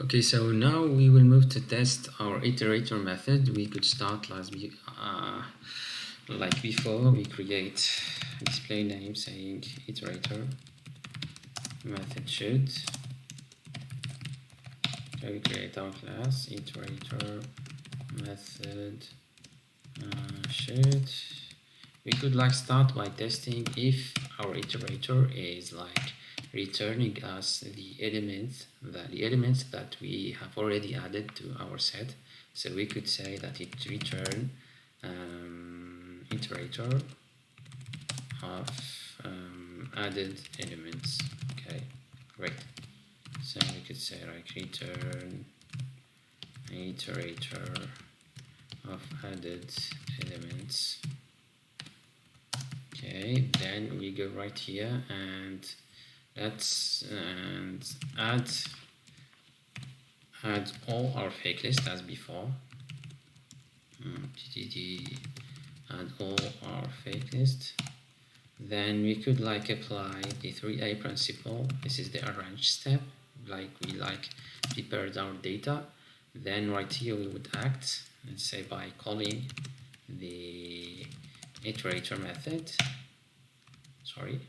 Okay, so now we will move to test our iterator method. We could start like before. We create a display name saying iterator method should. So we create our class iterator method should. We could start by testing if our iterator is returning us the elements that we have already added to our set. So we could say that it return iterator of added elements. Okay, great. So we could say return iterator of added elements. Okay, then we go right here and let's add all our fake list as before. TDD add all our fake list. Then we could apply the 3A principle. This is the arrange step. We prepared our data. Then right here we would act, let's say, by calling the iterator method. Sorry.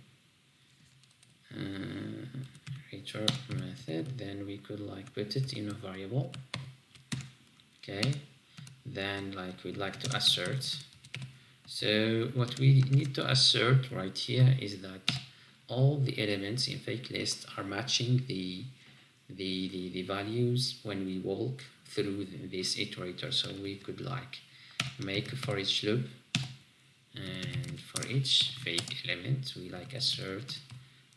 Iterator method. Then we could put it in a variable. Okay. Then we'd like to assert. So what we need to assert right here is that all the elements in fake list are matching the values when we walk through this iterator. So we could make a for each loop, and for each fake element we assert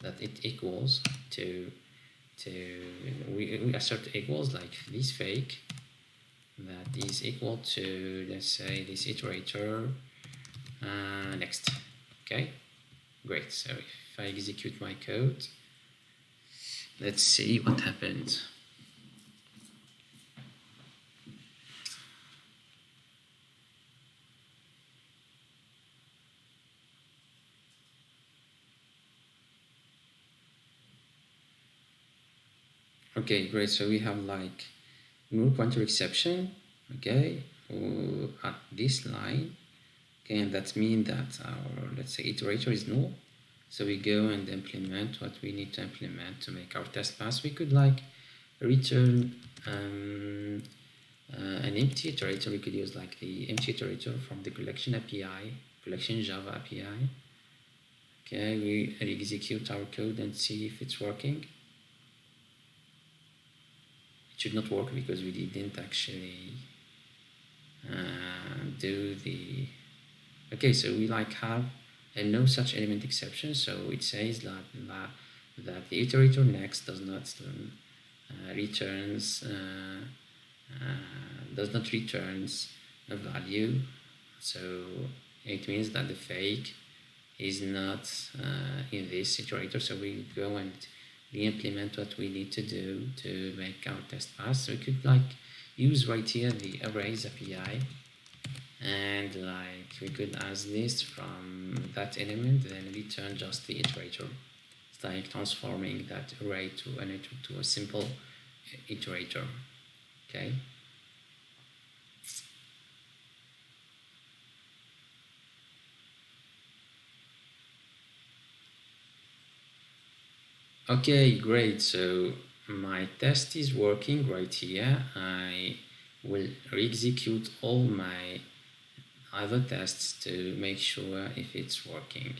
that it equals to we assert equals this fake that is equal to, let's say, this iterator next. Okay, great. So if I execute my code, let's see what happens. Okay, great. So we have null pointer exception, okay, at this line. Okay, and that means that our, let's say, iterator is null. So we go and implement what we need to implement to make our test pass. We could return an empty iterator. We could use the empty iterator from the collection API, collection Java API. Okay, we execute our code and see if it's working. It should not work because we didn't actually do the. Okay, so we have no such element exception. So it says that the iterator next does not returns a value. So it means that the fake is not in this iterator. So we go and re-implement what we need to do to make our test pass. So we could use right here the arrays API, and we could ask this from that element, then return just the iterator. It's transforming that array to a simple iterator. Okay. Okay, great. So my test is working right here. I will re-execute all my other tests to make sure if it's working.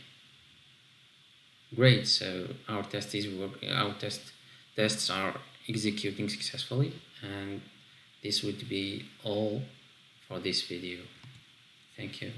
Great. So our test is working. Our tests are executing successfully, and this would be all for this video. Thank you.